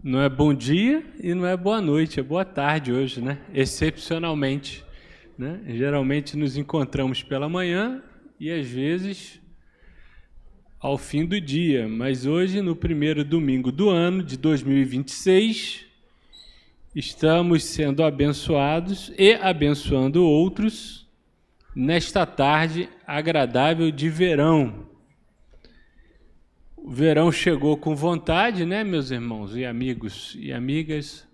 Não é bom dia e não é boa noite, é boa tarde hoje, né? Excepcionalmente, né? Geralmente nos encontramos pela manhã e às vezes ao fim do dia, mas hoje, no primeiro domingo do ano de 2026, estamos sendo abençoados e abençoando outros nesta tarde agradável de verão. O verão chegou com vontade, né, meus irmãos e amigos e amigas?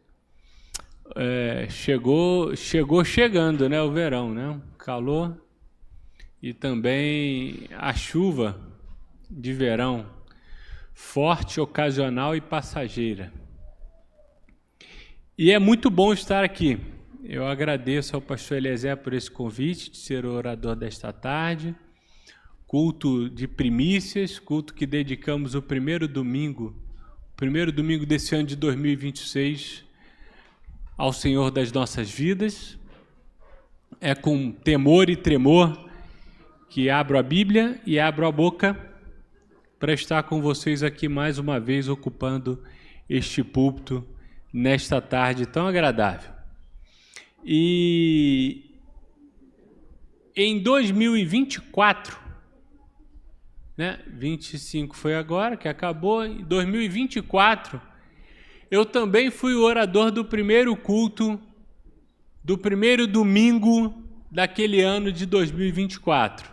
Chegou chegando, né, o verão, né? O calor e também a chuva de verão, forte, ocasional e passageira. E é muito bom estar aqui. Eu agradeço ao pastor Eliezer por esse convite de ser o orador desta tarde. Culto de primícias, culto que dedicamos o primeiro domingo desse ano de 2026 ao Senhor das nossas vidas. É com temor e tremor que abro a Bíblia e abro a boca para estar com vocês aqui mais uma vez ocupando este púlpito nesta tarde tão agradável. E em 2024, né? 25 foi agora, que acabou. Em 2024, eu também fui o orador do primeiro culto, do primeiro domingo daquele ano de 2024.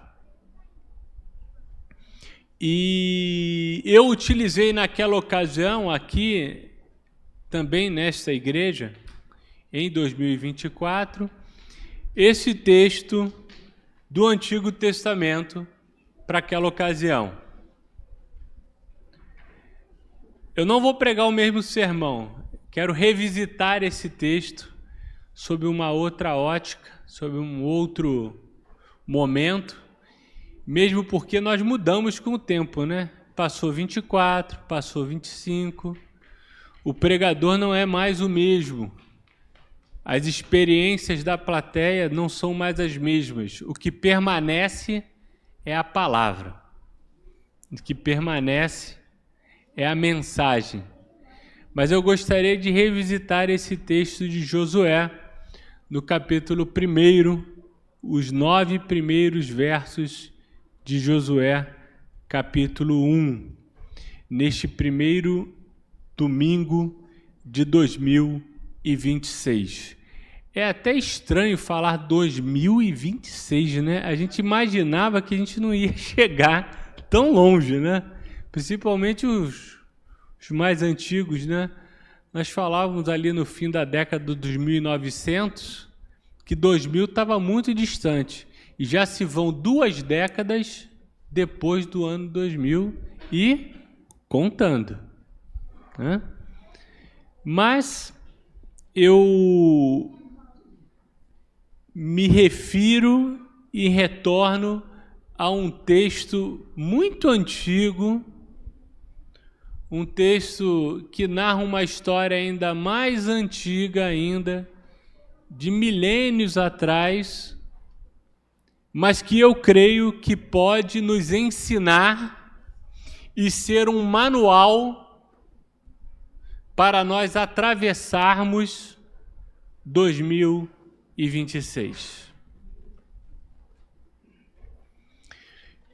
E eu utilizei naquela ocasião aqui, também nesta igreja, em 2024, esse texto do Antigo Testamento, para aquela ocasião. Eu não vou pregar o mesmo sermão, quero revisitar esse texto sob uma outra ótica, sob um outro momento, mesmo porque nós mudamos com o tempo, né? Passou 24, passou 25, o pregador não é mais o mesmo, as experiências da plateia não são mais as mesmas, o que permanece é a palavra, o que permanece é a mensagem. Mas eu gostaria de revisitar esse texto de Josué, no capítulo 1, os 9 primeiros versos de Josué, capítulo 1, neste primeiro domingo de 2026. É até estranho falar 2026, né? A gente imaginava que a gente não ia chegar tão longe, né? Principalmente os mais antigos, né? Nós falávamos ali no fim da década dos 1900 que 2000 estava muito distante. E já se vão 2 décadas depois do ano 2000 e contando, né? Mas eu me refiro e retorno a um texto muito antigo, um texto que narra uma história ainda mais antiga ainda, de milênios atrás, mas que eu creio que pode nos ensinar e ser um manual para nós atravessarmos 2026.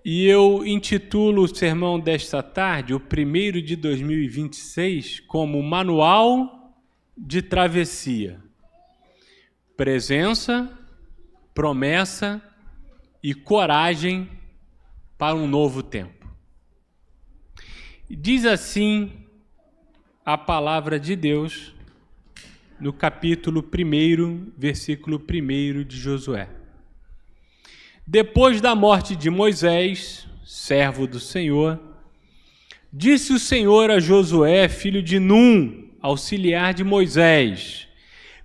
E eu intitulo o sermão desta tarde, o primeiro de 2026, como Manual de Travessia. Presença, promessa e coragem para um novo tempo. Diz assim a palavra de Deus no capítulo 1, versículo 1 de Josué. Depois da morte de Moisés, servo do Senhor, disse o Senhor a Josué, filho de Num, auxiliar de Moisés: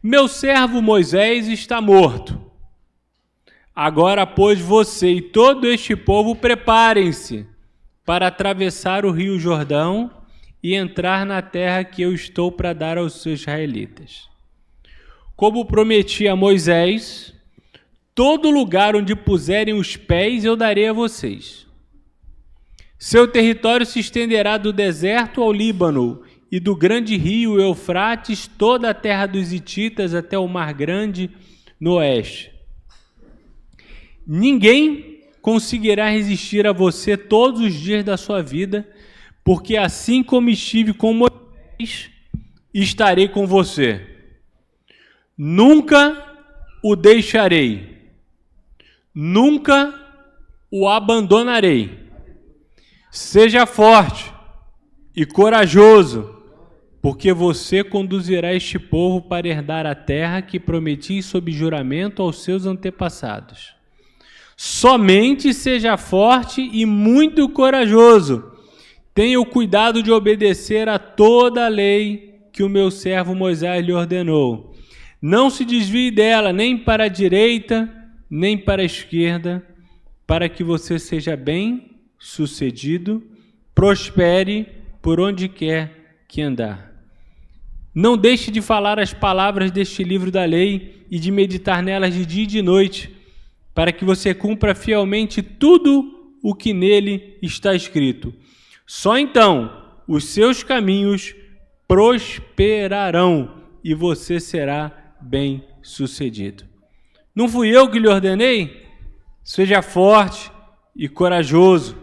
meu servo Moisés está morto. Agora, pois, você e todo este povo preparem-se para atravessar o rio Jordão e entrar na terra que eu estou para dar aos israelitas. Como prometi a Moisés, todo lugar onde puserem os pés eu darei a vocês. Seu território se estenderá do deserto ao Líbano e do grande rio Eufrates, toda a terra dos hititas até o mar grande no oeste. Ninguém conseguirá resistir a você todos os dias da sua vida, porque assim como estive com Moisés, estarei com você. Nunca o deixarei, nunca o abandonarei. Seja forte e corajoso, porque você conduzirá este povo para herdar a terra que prometi sob juramento aos seus antepassados. Somente seja forte e muito corajoso. Tenha o cuidado de obedecer a toda a lei que o meu servo Moisés lhe ordenou. Não se desvie dela, nem para a direita, nem para a esquerda, para que você seja bem-sucedido, prospere por onde quer que andar. Não deixe de falar as palavras deste livro da lei e de meditar nelas de dia e de noite, para que você cumpra fielmente tudo o que nele está escrito. Só então os seus caminhos prosperarão e você será bem-sucedido. Não fui eu que lhe ordenei? Seja forte e corajoso,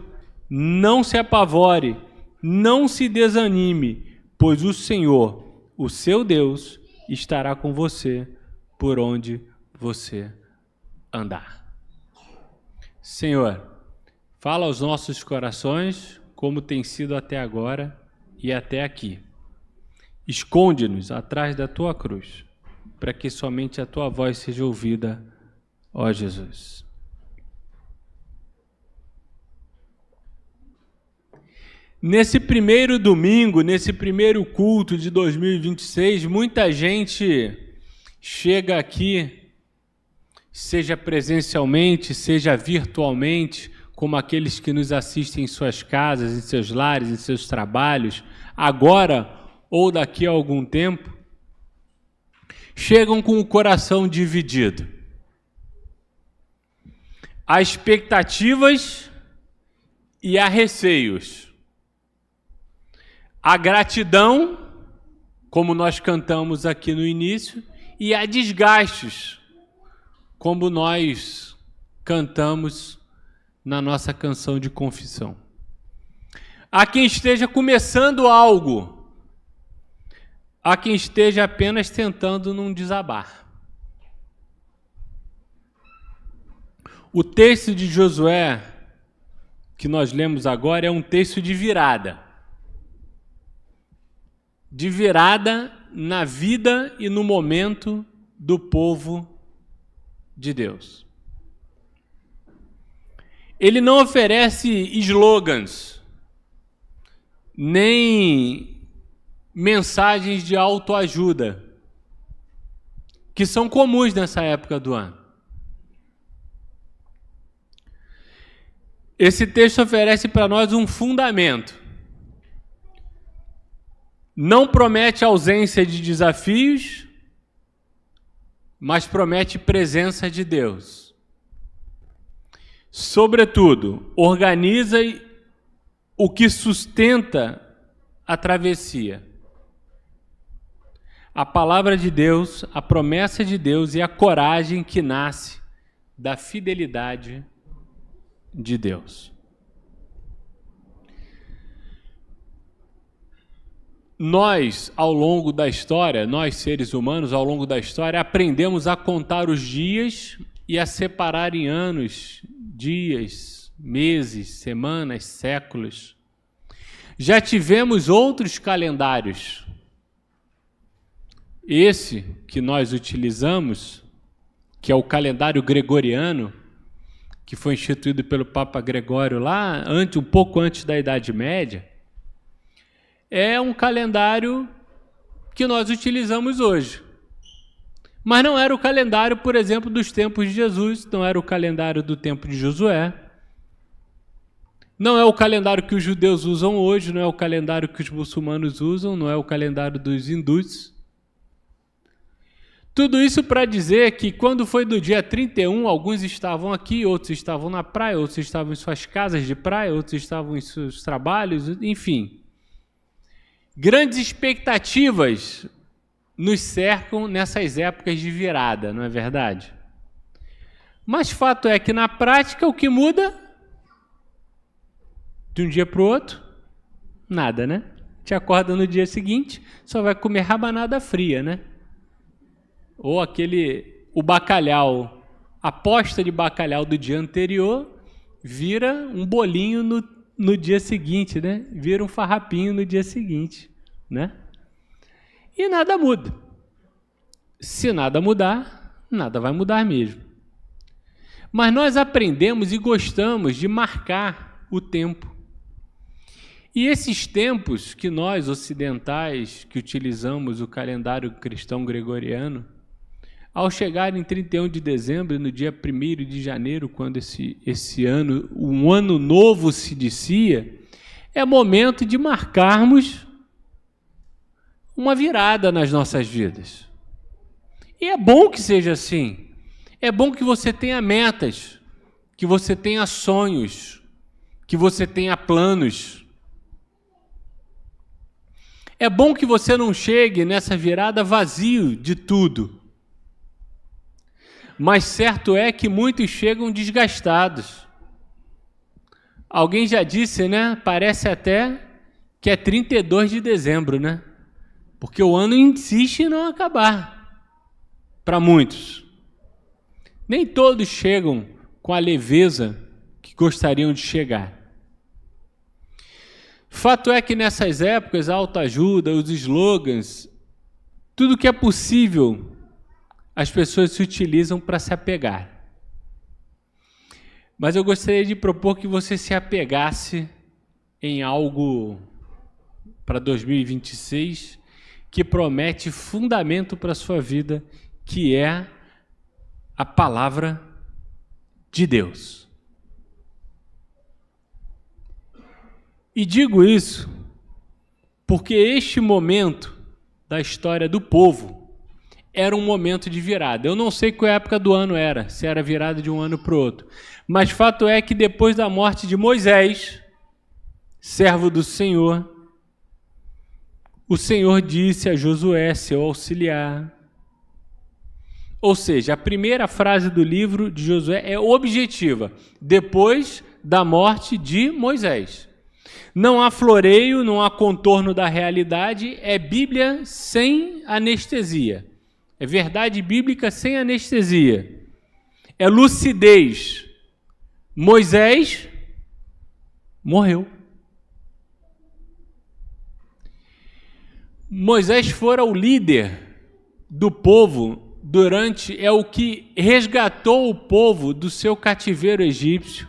não se apavore, não se desanime, pois o Senhor, o seu Deus, estará com você por onde você andar. Senhor, fala aos nossos corações como tem sido até agora e até aqui. Esconde-nos atrás da tua cruz, para que somente a tua voz seja ouvida, ó Jesus. Nesse primeiro domingo, nesse primeiro culto de 2026, muita gente chega aqui, seja presencialmente, seja virtualmente, como aqueles que nos assistem em suas casas, em seus lares, em seus trabalhos, agora ou daqui a algum tempo, chegam com o coração dividido. Há expectativas e há receios. Há gratidão, como nós cantamos aqui no início, e há desgastes, como nós cantamos na nossa canção de confissão. Há quem esteja começando algo, há quem esteja apenas tentando não desabar. O texto de Josué, que nós lemos agora, é um texto de virada. De virada na vida e no momento do povo de Deus. Ele não oferece slogans, nem mensagens de autoajuda, que são comuns nessa época do ano. Esse texto oferece para nós um fundamento. Não promete ausência de desafios, mas promete presença de Deus. Sobretudo, organiza o que sustenta a travessia. A palavra de Deus, a promessa de Deus e a coragem que nasce da fidelidade de Deus. Nós, ao longo da história, nós seres humanos, ao longo da história, aprendemos a contar os dias e a separar em anos, dias, meses, semanas, séculos. Já tivemos outros calendários. Esse que nós utilizamos, que é o calendário gregoriano, que foi instituído pelo Papa Gregório lá, um pouco antes da Idade Média, é um calendário que nós utilizamos hoje. Mas não era o calendário, por exemplo, dos tempos de Jesus, não era o calendário do tempo de Josué, não é o calendário que os judeus usam hoje, não é o calendário que os muçulmanos usam, não é o calendário dos hindus. Tudo isso para dizer que quando foi do dia 31, alguns estavam aqui, outros estavam na praia, outros estavam em suas casas de praia, outros estavam em seus trabalhos, enfim. Grandes expectativas nos cercam nessas épocas de virada, não é verdade? Mas fato é que na prática o que muda de um dia para o outro? Nada, né? Te acorda no dia seguinte, só vai comer rabanada fria, né? Ou o bacalhau, a posta de bacalhau do dia anterior vira um bolinho no dia seguinte, né? Vira um farrapinho no dia seguinte, né? E nada muda. Se nada mudar, nada vai mudar mesmo. Mas nós aprendemos e gostamos de marcar o tempo. E esses tempos que nós, ocidentais, que utilizamos o calendário cristão gregoriano, ao chegar em 31 de dezembro, no dia 1º de janeiro, quando esse ano, um ano novo se inicia, é momento de marcarmos uma virada nas nossas vidas. E é bom que seja assim. É bom que você tenha metas, que você tenha sonhos, que você tenha planos. É bom que você não chegue nessa virada vazio de tudo. Mas certo é que muitos chegam desgastados. Alguém já disse, né? Parece até que é 32 de dezembro, né? Porque o ano insiste em não acabar. Para muitos. Nem todos chegam com a leveza que gostariam de chegar. Fato é que nessas épocas, a autoajuda, os slogans, tudo que é possível, as pessoas se utilizam para se apegar. Mas eu gostaria de propor que você se apegasse em algo para 2026 que promete fundamento para a sua vida, que é a palavra de Deus. E digo isso porque este momento da história do povo era um momento de virada. Eu não sei qual época do ano era, se era virada de um ano para o outro. Mas fato é que depois da morte de Moisés, servo do Senhor, o Senhor disse a Josué, seu auxiliar. Ou seja, a primeira frase do livro de Josué é objetiva, depois da morte de Moisés. Não há floreio, não há contorno da realidade, é Bíblia sem anestesia. É verdade bíblica sem anestesia. É lucidez. Moisés morreu. Moisés fora o líder do povo é o que resgatou o povo do seu cativeiro egípcio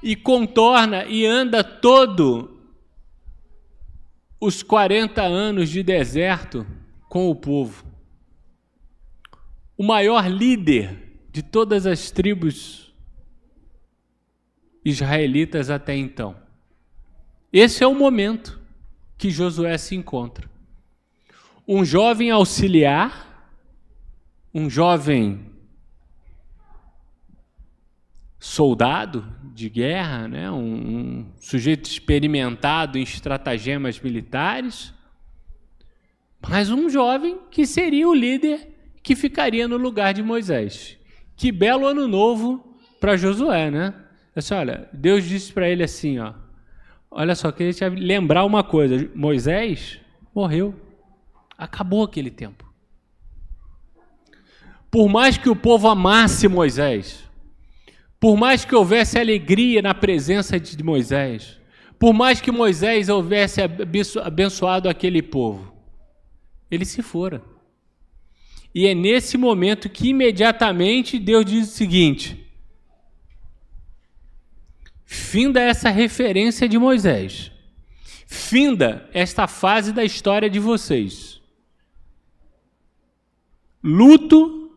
e contorna e anda todo os 40 anos de deserto com o povo. O maior líder de todas as tribos israelitas até então. Esse é o momento que Josué se encontra. Um jovem auxiliar, um jovem soldado de guerra, né? Um sujeito experimentado em estratagemas militares, mas um jovem que seria o líder que ficaria no lugar de Moisés. Que belo ano novo para Josué, né? Assim, olha, Deus disse para ele assim, ó, olha só, queria te lembrar uma coisa, Moisés morreu, acabou aquele tempo. Por mais que o povo amasse Moisés, por mais que houvesse alegria na presença de Moisés, por mais que Moisés houvesse abençoado aquele povo, ele se fora. E é nesse momento que imediatamente Deus diz o seguinte: finda essa referência de Moisés, finda esta fase da história de vocês. Luto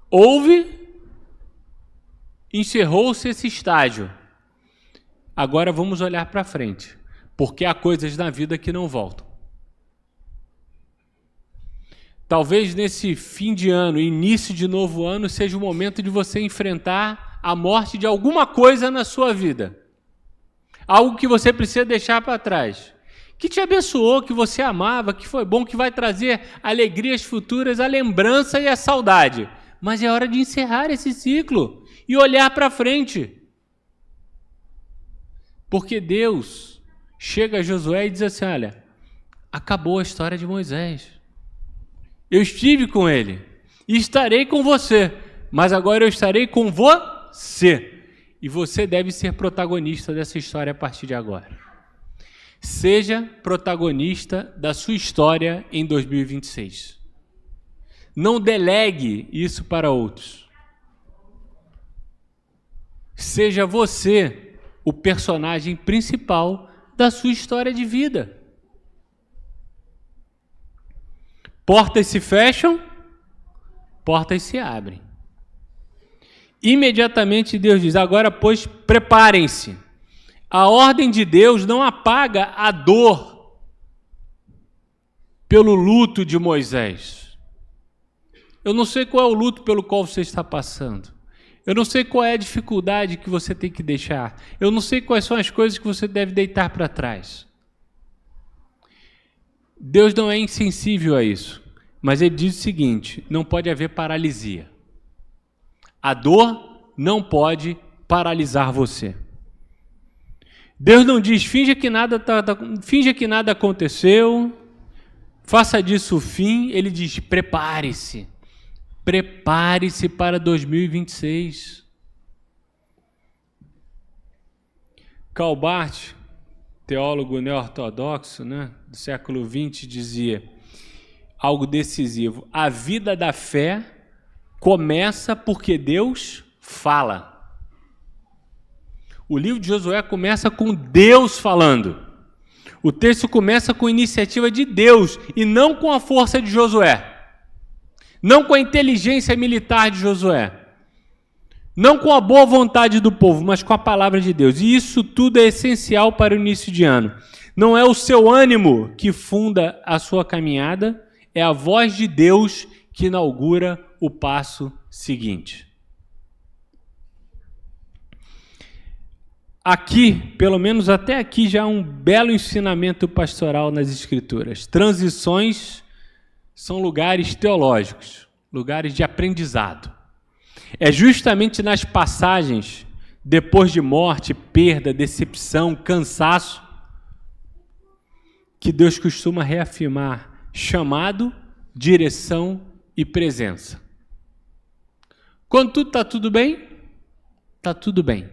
houve, encerrou-se esse estágio. Agora vamos olhar para frente, porque há coisas na vida que não voltam. Talvez nesse fim de ano, início de novo ano, seja o momento de você enfrentar a morte de alguma coisa na sua vida. Algo que você precisa deixar para trás, que te abençoou, que você amava, que foi bom, que vai trazer alegrias futuras, a lembrança e a saudade. Mas é hora de encerrar esse ciclo e olhar para frente. Porque Deus chega a Josué e diz assim, olha, acabou a história de Moisés. Eu estive com ele e estarei com você, mas agora eu estarei com você. E você deve ser protagonista dessa história a partir de agora. Seja protagonista da sua história em 2026. Não delegue isso para outros. Seja você o personagem principal da sua história de vida. Portas se fecham, portas se abrem. Imediatamente Deus diz, agora, pois, preparem-se. A ordem de Deus não apaga a dor pelo luto de Moisés. Eu não sei qual é o luto pelo qual você está passando. Eu não sei qual é a dificuldade que você tem que deixar. Eu não sei quais são as coisas que você deve deitar para trás. Deus não é insensível a isso, mas ele diz o seguinte, não pode haver paralisia. A dor não pode paralisar você. Deus não diz, finja que nada aconteceu, faça disso o fim. Ele diz, prepare-se. Prepare-se para 2026. Karl Barth, teólogo neo-ortodoxo, do século XX, dizia algo decisivo. A vida da fé começa porque Deus fala. O livro de Josué começa com Deus falando. O texto começa com a iniciativa de Deus e não com a força de Josué. Não com a inteligência militar de Josué. Não com a boa vontade do povo, mas com a palavra de Deus. E isso tudo é essencial para o início de ano. Não é o seu ânimo que funda a sua caminhada, é a voz de Deus que inaugura o passo seguinte. Aqui, pelo menos até aqui, já há um belo ensinamento pastoral nas Escrituras. Transições são lugares teológicos, lugares de aprendizado. É justamente nas passagens, depois de morte, perda, decepção, cansaço, que Deus costuma reafirmar chamado, direção e presença. Quando tudo está tudo bem, está tudo bem.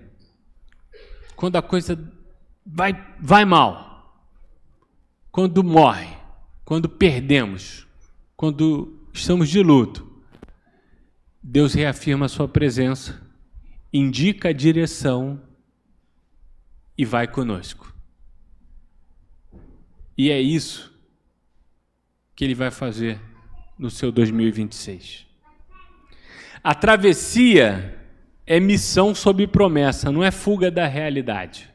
Quando a coisa vai mal, quando morre, quando perdemos, quando estamos de luto, Deus reafirma a sua presença, indica a direção e vai conosco. E é isso que Ele vai fazer no seu 2026. A travessia é missão sob promessa, não é fuga da realidade.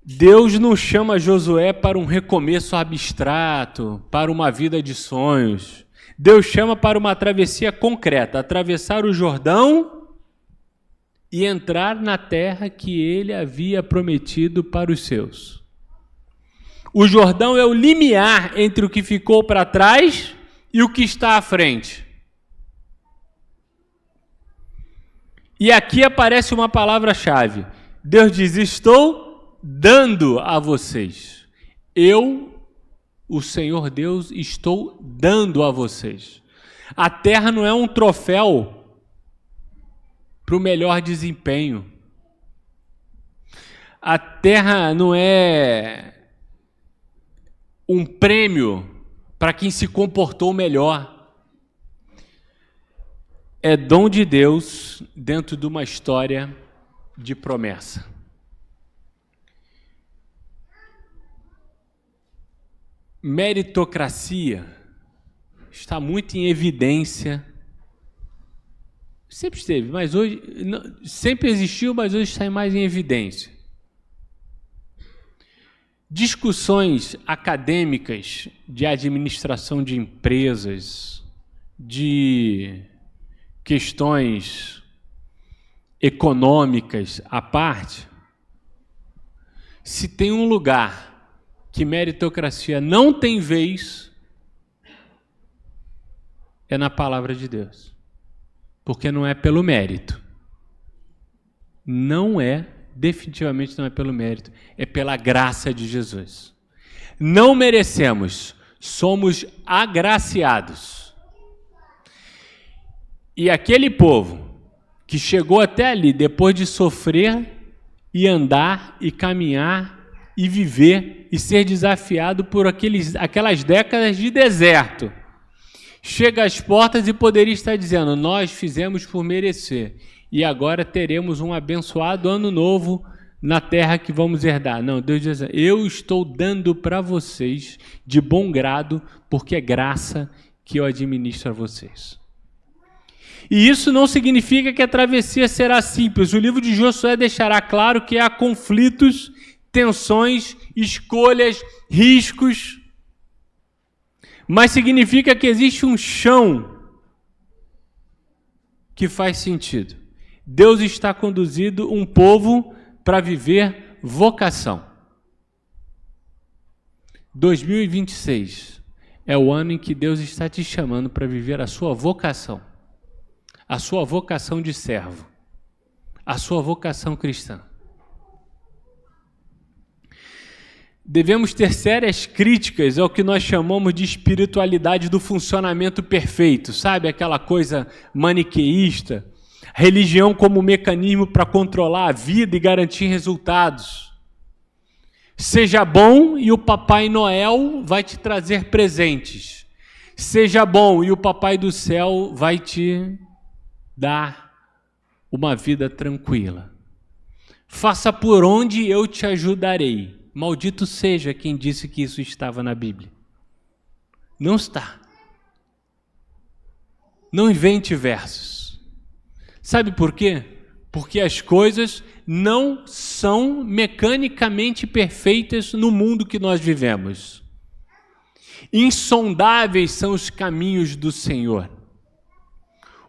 Deus não chama Josué para um recomeço abstrato, para uma vida de sonhos. Deus chama para uma travessia concreta, atravessar o Jordão e entrar na terra que Ele havia prometido para os seus. O Jordão é o limiar entre o que ficou para trás e o que está à frente. E aqui aparece uma palavra-chave. Deus diz, estou dando a vocês. Eu, o Senhor Deus, estou dando a vocês. A terra não é um troféu para o melhor desempenho. A terra não é um prêmio para quem se comportou melhor. É dom de Deus dentro de uma história de promessa. Meritocracia está muito em evidência. Sempre esteve, mas hoje sempre existiu, mas hoje está mais em evidência. Discussões acadêmicas de administração de empresas, de questões econômicas à parte, Se tem um lugar que meritocracia não tem vez, é na palavra de Deus. Porque não é pelo mérito. Não é, definitivamente não é pelo mérito, é pela graça de Jesus. Não merecemos, somos agraciados. E aquele povo que chegou até ali, depois de sofrer e andar e caminhar e viver e ser desafiado por aquelas décadas de deserto, chega às portas e poderia estar dizendo: nós fizemos por merecer e agora teremos um abençoado ano novo na terra que vamos herdar. Não, Deus diz: eu estou dando para vocês de bom grado, porque é graça que eu administro a vocês. E isso não significa que a travessia será simples. O livro de Josué deixará claro que há conflitos, tensões, escolhas, riscos, mas significa que existe um chão que faz sentido. Deus está conduzindo um povo para viver vocação. 2026 é o ano em que Deus está te chamando para viver a sua vocação de servo, a sua vocação cristã. Devemos ter sérias críticas ao que nós chamamos de espiritualidade do funcionamento perfeito, sabe? Aquela coisa maniqueísta, religião como mecanismo para controlar a vida e garantir resultados. Seja bom e o Papai Noel vai te trazer presentes. Seja bom e o Papai do Céu vai te dar uma vida tranquila. Faça por onde eu te ajudarei. Maldito seja quem disse que isso estava na Bíblia. Não está. Não invente versos. Sabe por quê? Porque as coisas não são mecanicamente perfeitas no mundo que nós vivemos. Insondáveis são os caminhos do Senhor.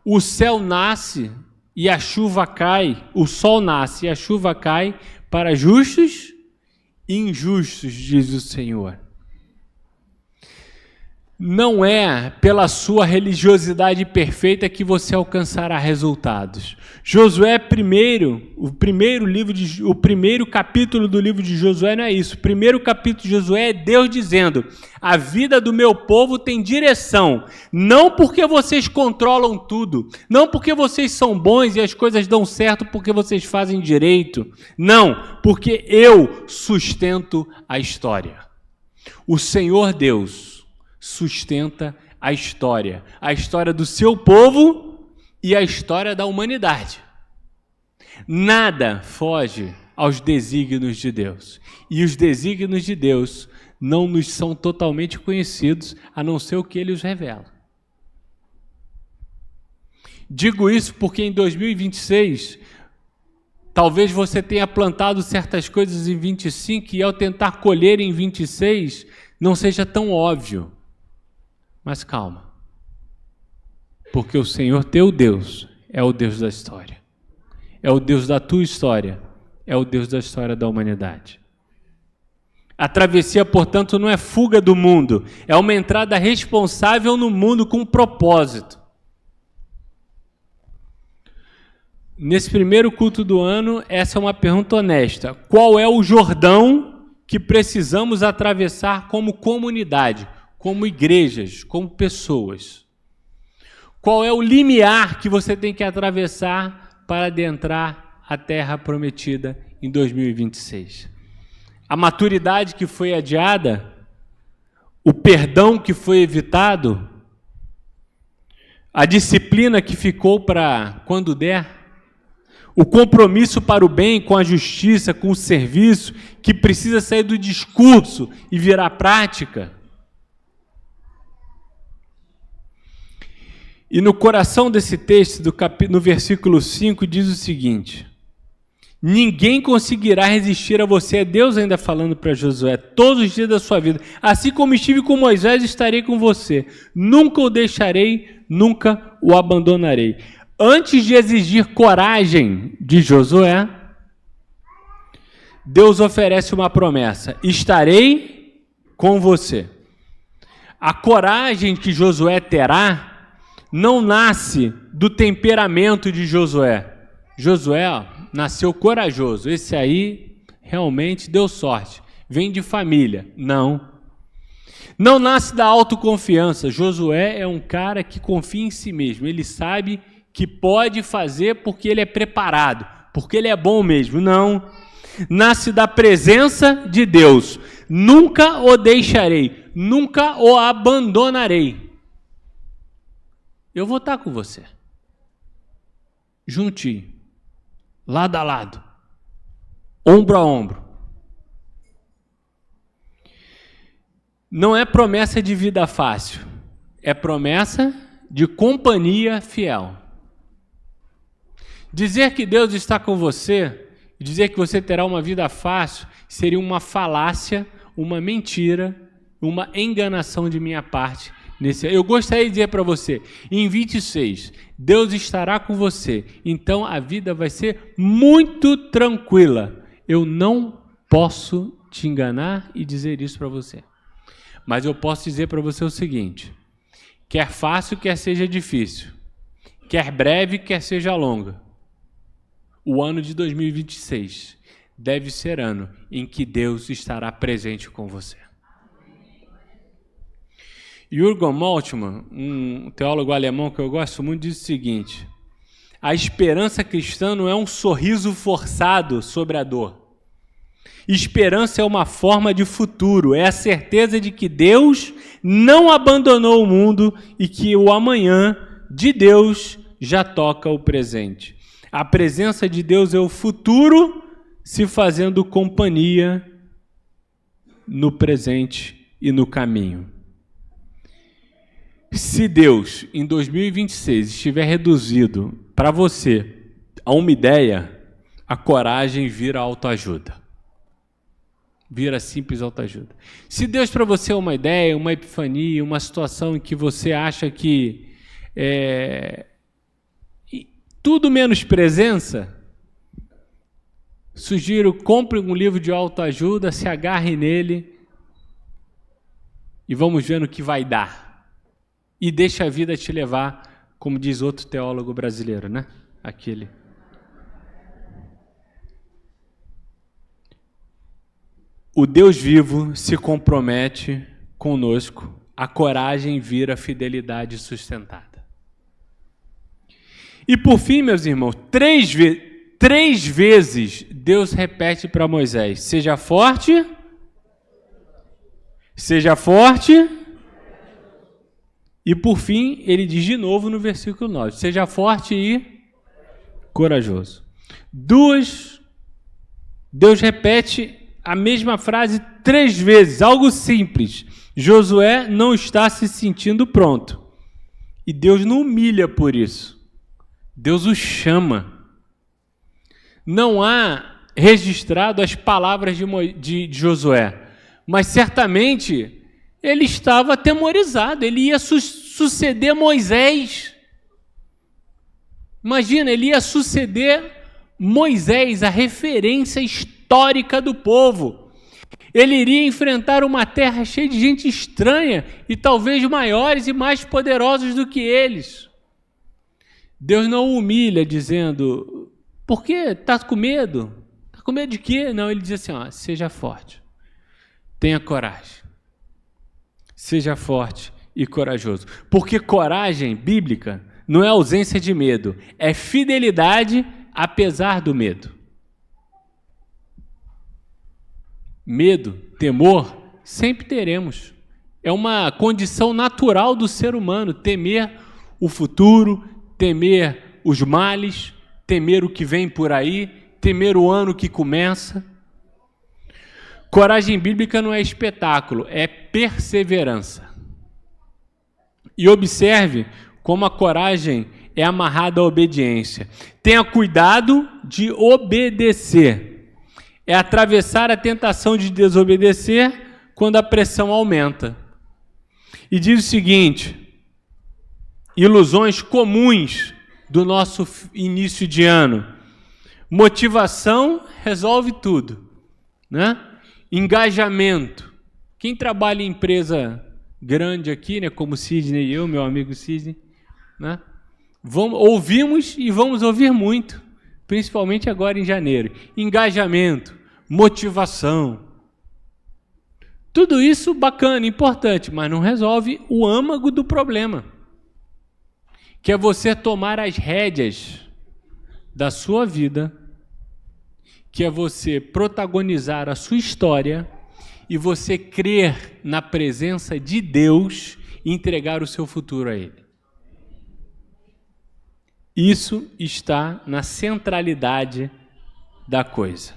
O céu nasce e a chuva cai, o sol nasce e a chuva cai para justos e injustos, diz o Senhor. Não é pela sua religiosidade perfeita que você alcançará resultados. Josué o primeiro capítulo do livro de Josué não é isso. O primeiro capítulo de Josué é Deus dizendo: a vida do meu povo tem direção, não porque vocês controlam tudo, não porque vocês são bons e as coisas dão certo porque vocês fazem direito, não, porque eu sustento a história. O Senhor Deus sustenta a história do seu povo e a história da humanidade. Nada foge aos desígnios de Deus. E os desígnios de Deus não nos são totalmente conhecidos, a não ser o que Ele os revela. Digo isso porque em 2026, talvez você tenha plantado certas coisas em 25 e ao tentar colher em 26, não seja tão óbvio. Mas calma, porque o Senhor teu Deus é o Deus da história, é o Deus da tua história, é o Deus da história da humanidade. A travessia, portanto, não é fuga do mundo, é uma entrada responsável no mundo com propósito. Nesse primeiro culto do ano, essa é uma pergunta honesta: qual é o Jordão que precisamos atravessar como comunidade? Como igrejas, como pessoas? Qual é o limiar que você tem que atravessar para adentrar a terra prometida em 2026? A maturidade que foi adiada? O perdão que foi evitado? A disciplina que ficou para quando der? O compromisso para o bem, com a justiça, com o serviço, que precisa sair do discurso e virar prática? E no coração desse texto, no versículo 5, diz o seguinte: ninguém conseguirá resistir a você, é Deus ainda falando para Josué, todos os dias da sua vida. Assim como estive com Moisés, estarei com você. Nunca o deixarei, nunca o abandonarei. Antes de exigir coragem de Josué, Deus oferece uma promessa: estarei com você. A coragem que Josué terá não nasce do temperamento de Josué. Josué nasceu corajoso. Esse aí realmente deu sorte. Vem de família. Não. Não nasce da autoconfiança. Josué é um cara que confia em si mesmo. Ele sabe que pode fazer porque ele é preparado, porque ele é bom mesmo. Não. Nasce da presença de Deus. Nunca o deixarei, nunca o abandonarei. Eu vou estar com você. Juntinho, lado a lado, ombro a ombro. Não é promessa de vida fácil, é promessa de companhia fiel. Dizer que Deus está com você, dizer que você terá uma vida fácil, seria uma falácia, uma mentira, uma enganação de minha parte. Eu gostaria de dizer para você, em 26, Deus estará com você, então a vida vai ser muito tranquila. Eu não posso te enganar e dizer isso para você. Mas eu posso dizer para você o seguinte: quer fácil, quer seja difícil, quer breve, quer seja longa, o ano de 2026 deve ser ano em que Deus estará presente com você. Jürgen Moltmann, um teólogo alemão que eu gosto muito, diz o seguinte: a esperança cristã não é um sorriso forçado sobre a dor. Esperança é uma forma de futuro, é a certeza de que Deus não abandonou o mundo e que o amanhã de Deus já toca o presente. A presença de Deus é o futuro se fazendo companhia no presente e no caminho. Se Deus, em 2026, estiver reduzido para você a uma ideia, a coragem vira autoajuda. Vira simples autoajuda. Se Deus para você é uma ideia, uma epifania, uma situação em que você acha que tudo menos presença, sugiro, compre um livro de autoajuda, se agarre nele e vamos ver no que vai dar. E deixa a vida te levar, como diz outro teólogo brasileiro, né? Aquele. O Deus vivo se compromete conosco, a coragem vira fidelidade sustentada. E por fim, meus irmãos, três vezes Deus repete para Moisés: seja forte, seja forte. E por fim, ele diz de novo no versículo 9: seja forte e corajoso. Deus repete a mesma frase 3 vezes, algo simples. Josué não está se sentindo pronto. E Deus não humilha por isso. Deus o chama. Não há registrado as palavras de Josué, mas certamente ele estava atemorizado, ele ia suceder Moisés. Imagina, ele ia suceder Moisés, a referência histórica do povo. Ele iria enfrentar uma terra cheia de gente estranha e talvez maiores e mais poderosos do que eles. Deus não o humilha dizendo: por quê? Está com medo? Está com medo de quê? Não, ele diz assim: seja forte, tenha coragem. Seja forte e corajoso. Porque coragem bíblica não é ausência de medo, é fidelidade apesar do medo. Medo, temor, sempre teremos. É uma condição natural do ser humano, temer o futuro, temer os males, temer o que vem por aí, temer o ano que começa. Coragem bíblica não é espetáculo, é perseverança. E observe como a coragem é amarrada à obediência. Tenha cuidado de obedecer. É atravessar a tentação de desobedecer quando a pressão aumenta. E diz o seguinte: ilusões comuns do nosso início de ano. Motivação resolve tudo. né? Engajamento. Quem trabalha em empresa grande aqui, né, como Sidney e eu, meu amigo Sidney, né? Ouvimos e vamos ouvir muito, principalmente agora em janeiro. Engajamento, motivação. Tudo isso bacana, importante, mas não resolve o âmago do problema, que é você tomar as rédeas da sua vida, que é você protagonizar a sua história e você crer na presença de Deus e entregar o seu futuro a Ele. Isso está na centralidade da coisa.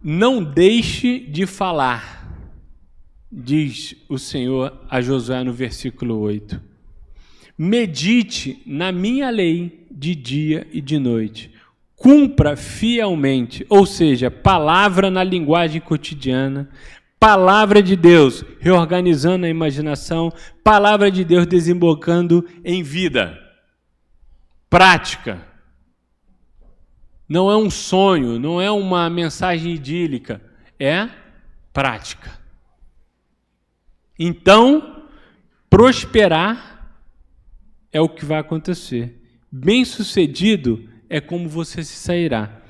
Não deixe de falar, diz o Senhor a Josué no versículo 8. Medite na minha lei de dia e de noite. Cumpra fielmente, ou seja, palavra na linguagem cotidiana, palavra de Deus reorganizando a imaginação, palavra de Deus desembocando em vida. Prática. Não é um sonho, não é uma mensagem idílica, é prática. Então, prosperar é o que vai acontecer. Bem-sucedido é como você se sairá.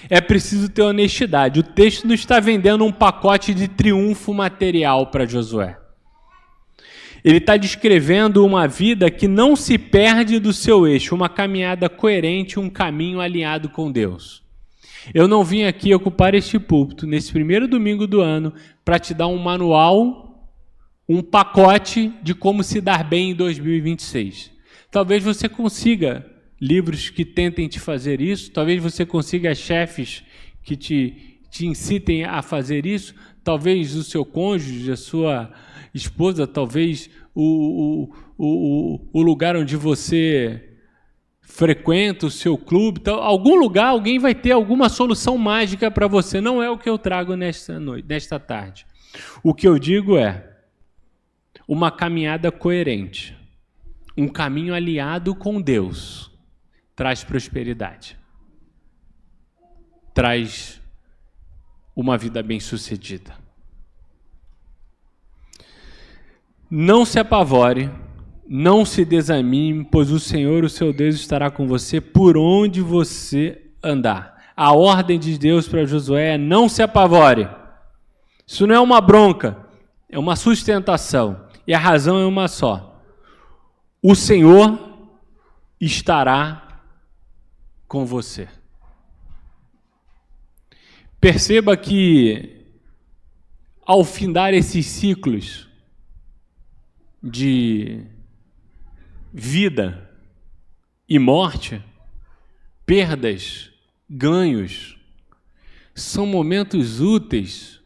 É preciso ter honestidade. O texto não está vendendo um pacote de triunfo material para Josué. Ele está descrevendo uma vida que não se perde do seu eixo, uma caminhada coerente, um caminho alinhado com Deus. Eu não vim aqui ocupar este púlpito, nesse primeiro domingo do ano, para te dar um manual, um pacote de como se dar bem em 2026. Talvez você consiga livros que tentem te fazer isso, talvez você consiga chefes que te incitem a fazer isso, talvez o seu cônjuge, a sua esposa, talvez o lugar onde você frequenta, o seu clube, algum lugar, alguém vai ter alguma solução mágica para você. Não é o que eu trago nesta tarde. O que eu digo é uma caminhada coerente, um caminho aliado com Deus, traz prosperidade, traz uma vida bem-sucedida. Não se apavore, não se desanime, pois o Senhor, o seu Deus, estará com você por onde você andar. A ordem de Deus para Josué é: não se apavore. Isso não é uma bronca, é uma sustentação. E a razão é uma só. O Senhor estará com você. Perceba que, ao findar esses ciclos de vida e morte, perdas, ganhos, são momentos úteis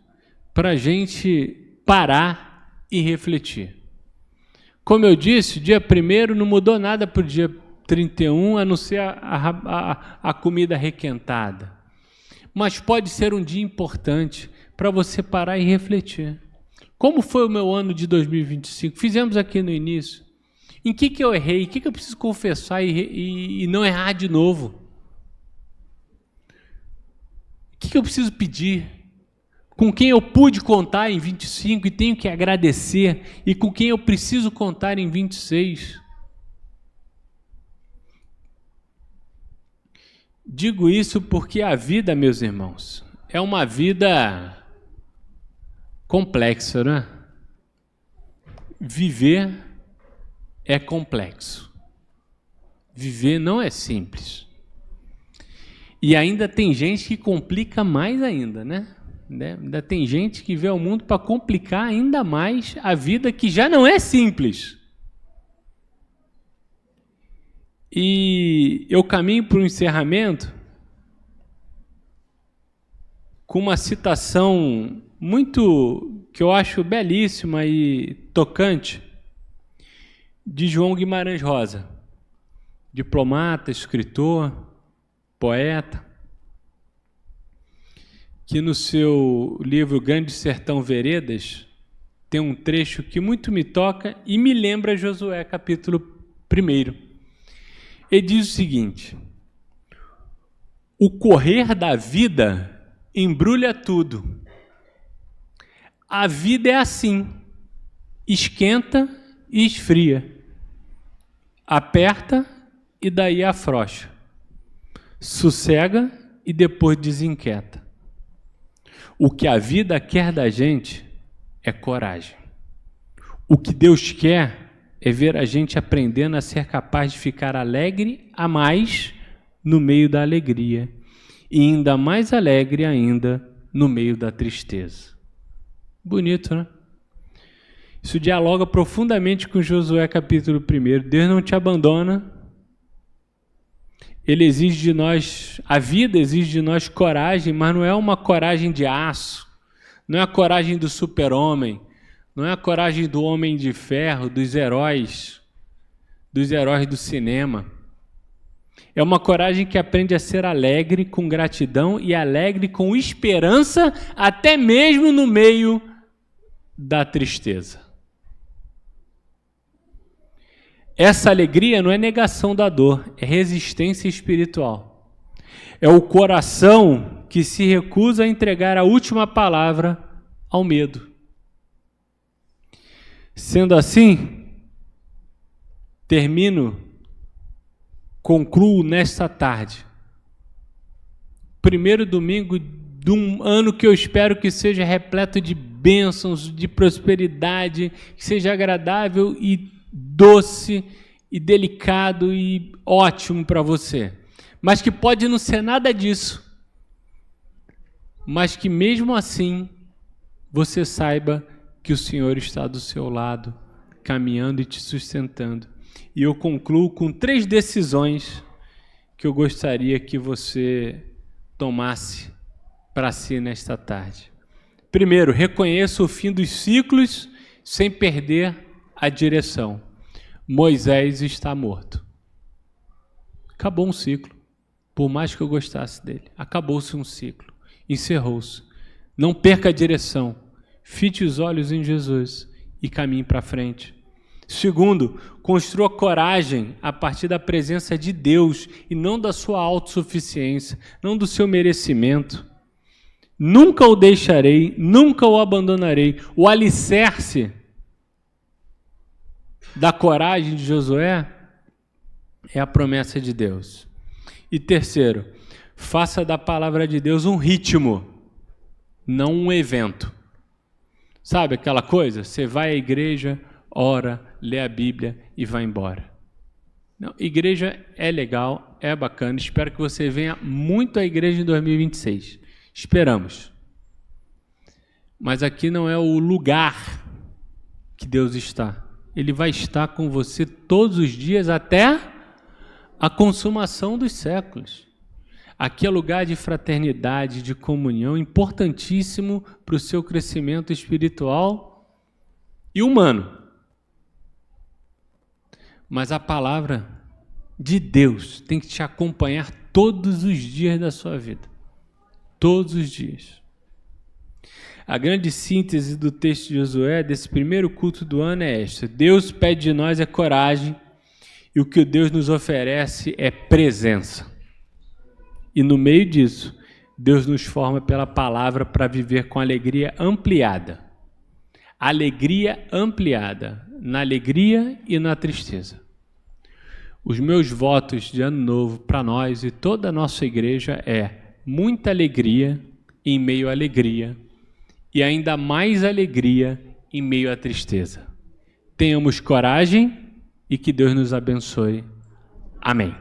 para a gente parar e refletir. Como eu disse, o dia 1º não mudou nada para o dia 31, a não ser a comida requentada. Mas pode ser um dia importante para você parar e refletir. Como foi o meu ano de 2025? Fizemos aqui no início. Em que eu errei? O que eu preciso confessar e não errar de novo? O que eu preciso pedir? Com quem eu pude contar em 25 e tenho que agradecer? E com quem eu preciso contar em 26? Digo isso porque a vida, meus irmãos, é uma vida complexa, né? Viver é complexo. Viver não é simples. E ainda tem gente que complica mais ainda, né? Ainda tem gente que vê o mundo para complicar ainda mais a vida que já não é simples. E eu caminho para o encerramento com uma citação que eu acho belíssima e tocante, de João Guimarães Rosa, diplomata, escritor, poeta, que no seu livro Grande Sertão Veredas tem um trecho que muito me toca e me lembra Josué, capítulo 1. Ele diz o seguinte: O correr da vida embrulha tudo. A vida é assim, esquenta e esfria, aperta e daí afrouxa, sossega e depois desinquieta. O que a vida quer da gente é coragem. O que Deus quer é ver a gente aprendendo a ser capaz de ficar alegre a mais no meio da alegria e ainda mais alegre ainda no meio da tristeza. Bonito, né? Isso dialoga profundamente com Josué capítulo 1. Deus não te abandona. Ele exige de nós, a vida exige de nós coragem, mas não é uma coragem de aço, não é a coragem do super-homem, não é a coragem do homem de ferro, dos heróis do cinema. É uma coragem que aprende a ser alegre com gratidão e alegre com esperança, até mesmo no meio da tristeza. Essa alegria não é negação da dor, é resistência espiritual. É o coração que se recusa a entregar a última palavra ao medo. Sendo assim, concluo nesta tarde, primeiro domingo de um ano que eu espero que seja repleto de bênçãos, de prosperidade, que seja agradável e doce e delicado e ótimo para você, mas que pode não ser nada disso, mas que mesmo assim você saiba que o Senhor está do seu lado, caminhando e te sustentando. E eu concluo com 3 decisões que eu gostaria que você tomasse para si nesta tarde. Primeiro, reconheça o fim dos ciclos sem perder a direção. Moisés está morto. Acabou um ciclo. Por mais que eu gostasse dele, acabou-se um ciclo. Encerrou-se. Não perca a direção. Fite os olhos em Jesus e caminhe para frente. Segundo, construa coragem a partir da presença de Deus e não da sua autossuficiência, não do seu merecimento. Nunca o deixarei, nunca o abandonarei. O alicerce da coragem de Josué é a promessa de Deus. E terceiro, faça da palavra de Deus um ritmo, não um evento. Sabe aquela coisa? Você vai à igreja, ora, lê a Bíblia e vai embora. Não, igreja é legal, é bacana. Espero que você venha muito à igreja em 2026. Esperamos. Mas aqui não é o lugar que Deus está. Ele vai estar com você todos os dias até a consumação dos séculos. Aqui é lugar de fraternidade, de comunhão, importantíssimo para o seu crescimento espiritual e humano. Mas a palavra de Deus tem que te acompanhar todos os dias da sua vida. Todos os dias. A grande síntese do texto de Josué, desse primeiro culto do ano, é esta. Deus pede de nós coragem e o que Deus nos oferece é presença. E no meio disso, Deus nos forma pela palavra para viver com alegria ampliada. Alegria ampliada, na alegria e na tristeza. Os meus votos de ano novo para nós e toda a nossa igreja é muita alegria em meio à alegria e ainda mais alegria em meio à tristeza. Tenhamos coragem e que Deus nos abençoe. Amém.